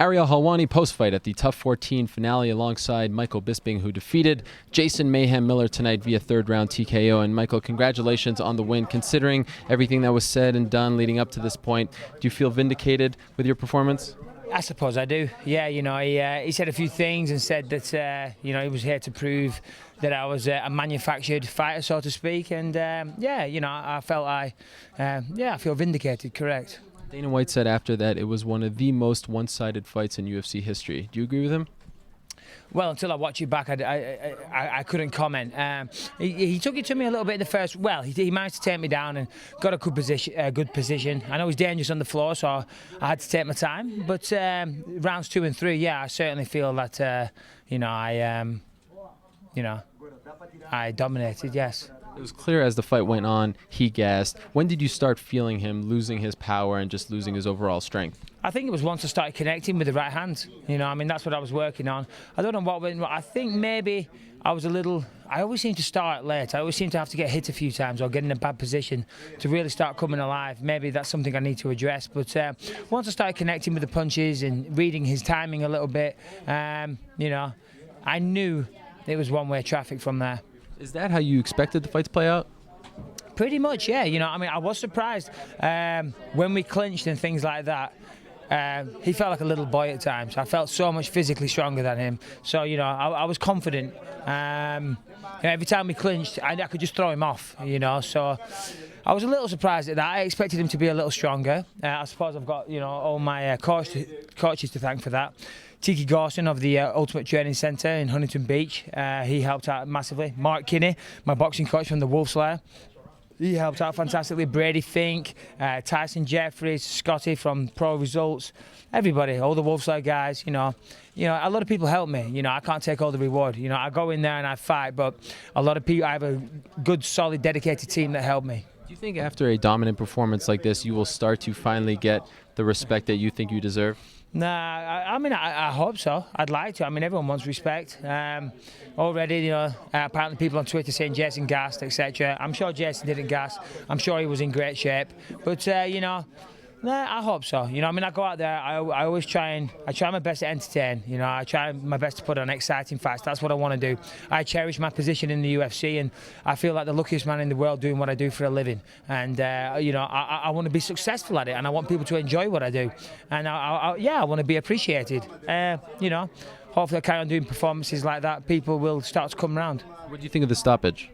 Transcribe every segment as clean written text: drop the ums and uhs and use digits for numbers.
Ariel Helwani post-fight at the TUF 14 finale alongside Michael Bisping, who defeated Jason Mayhem Miller tonight via third-round TKO. And Michael, congratulations on the win. Considering everything that was said and done leading up to this point, do you feel vindicated with your performance? I suppose I do. Yeah, he said a few things and said that he was here to prove that I was a manufactured fighter, so to speak. And I feel vindicated. Correct. Dana White said after that it was one of the most one-sided fights in UFC history. Do you agree with him? Well, until I watch it back, I couldn't comment. He took it to me a little bit in the first. Well, he managed to take me down and got a good position. I know he's dangerous on the floor, so I had to take my time. But rounds 2 and 3, yeah, I certainly feel that I dominated. Yes. It was clear as the fight went on, he gassed. When did you start feeling him losing his power and just losing his overall strength? I think it was once I started connecting with the right hand. That's what I was working on. I don't know what went wrong. I think maybe I was I always seem to start late. I always seem to have to get hit a few times or get in a bad position to really start coming alive. Maybe that's something I need to address. But once I started connecting with the punches and reading his timing a little bit, I knew it was one-way traffic from there. Is that how you expected the fight to play out? Pretty much, yeah. I was surprised when we clinched and things like that. He felt like a little boy at times. I felt so much physically stronger than him. So, I was confident. Every time we clinched, I could just throw him off, So I was a little surprised at that. I expected him to be a little stronger. I suppose I've got, all my coaches to thank for that. Tiki Gorson of the Ultimate Training Centre in Huntington Beach, he helped out massively. Mark Kinney, my boxing coach from the Wolf Slayer, he helped out fantastically. Brady Fink, Tyson Jeffries, Scotty from Pro Results, everybody, all the Wolf Slayer guys, a lot of people help me. I can't take all the reward. I go in there and I fight, but a lot of people, I have a good, solid, dedicated team that help me. Do you think after a dominant performance like this, you will start to finally get the respect that you think you deserve? Nah, I hope so. I'd like to. Everyone wants respect. Already, apparently people on Twitter saying Jason gassed, etc. I'm sure Jason didn't gas. I'm sure he was in great shape. But, I hope so. I go out there, I always try my best to entertain. I try my best to put on exciting fights. That's what I want to do. I cherish my position in the UFC, and I feel like the luckiest man in the world doing what I do for a living. And, I want to be successful at it, and I want people to enjoy what I do. And, I want to be appreciated. Hopefully I carry on doing performances like that. People will start to come around. What do you think of the stoppage?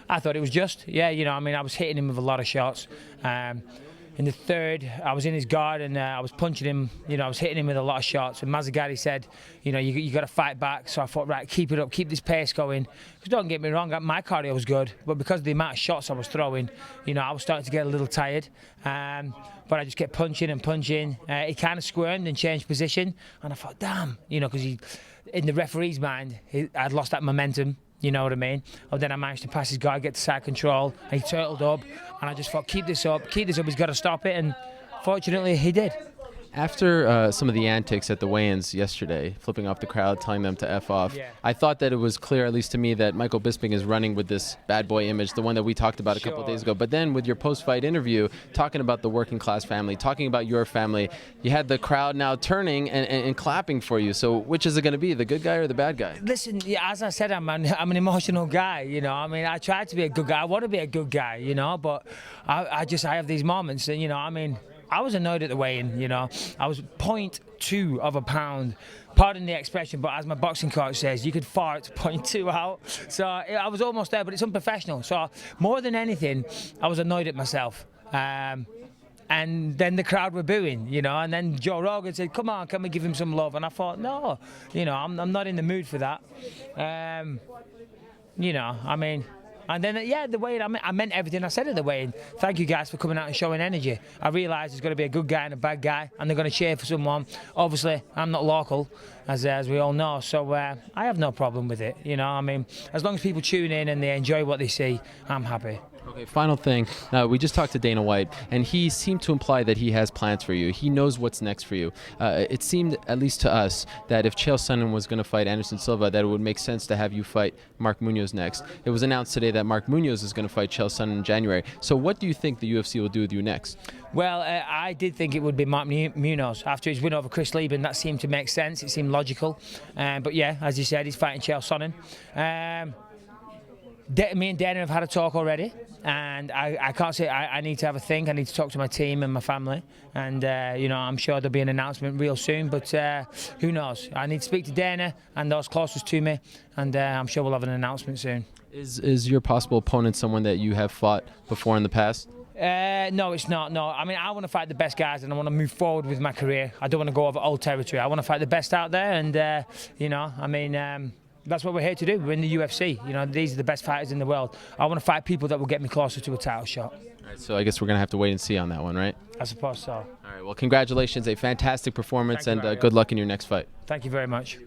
I thought it was just. Yeah, I was hitting him with a lot of shots. In the third, I was in his guard and I was punching him. I was hitting him with a lot of shots. And Mazzagatti said, you got to fight back. So I thought, right, keep it up, keep this pace going. Because don't get me wrong, my cardio was good, but because of the amount of shots I was throwing, I was starting to get a little tired. But I just kept punching and punching. He kind of squirmed and changed position, and I thought, damn, because in the referee's mind, I'd lost that momentum. You know what I mean? And then I managed to pass his guard, get to side control, and he turtled up, and I just thought, keep this up, he's got to stop it, and fortunately he did. After some of the antics at the weigh-ins yesterday, flipping off the crowd, telling them to F off, yeah. I thought that it was clear, at least to me, that Michael Bisping is running with this bad boy image, the one that we talked about a couple of days ago. But then with your post-fight interview, talking about the working class family, talking about your family, you had the crowd now turning and clapping for you. So which is it going to be, the good guy or the bad guy? Listen, as I said, I'm an emotional guy, I try to be a good guy. I want to be a good guy, but I have these moments, and, I was annoyed at the weigh-in, I was 0.2 of a pound. Pardon the expression, but as my boxing coach says, you could fart 0.2 out. So I was almost there, but it's unprofessional. So more than anything, I was annoyed at myself. And then the crowd were booing, and then Joe Rogan said, come on, can we give him some love? And I thought, no, I'm not in the mood for that. And then, the weigh-in, I meant everything I said at the weigh-in. Thank you guys for coming out and showing energy. I realised there's going to be a good guy and a bad guy, and they're going to cheer for someone. Obviously, I'm not local, as we all know, so I have no problem with it. As long as people tune in and they enjoy what they see, I'm happy. Okay, final thing. We just talked to Dana White, and he seemed to imply that he has plans for you. He knows what's next for you. It seemed, at least to us, that if Chael Sonnen was going to fight Anderson Silva, that it would make sense to have you fight Mark Munoz next. It was announced today that Mark Munoz is going to fight Chael Sonnen in January. So what do you think the UFC will do with you next? Well, I did think it would be Mark Munoz. After his win over Chris Lieben, that seemed to make sense. It seemed logical. But yeah, as you said, he's fighting Chael Sonnen. Me and Dana have had a talk already, and I can't say I need to have a think. I need to talk to my team and my family, and I'm sure there'll be an announcement real soon. But who knows? I need to speak to Dana and those closest to me, and I'm sure we'll have an announcement soon. Is your possible opponent someone that you have fought before in the past? No, it's not. No, I mean, I want to fight the best guys, and I want to move forward with my career. I don't want to go over old territory. I want to fight the best out there, and that's what we're here to do. We're in the UFC. These are the best fighters in the world. I want to fight people that will get me closer to a title shot. All right, so I guess we're going to have to wait and see on that one, right? I suppose so. All right, well, congratulations. A fantastic performance, and good luck in your next fight. Thank you very much.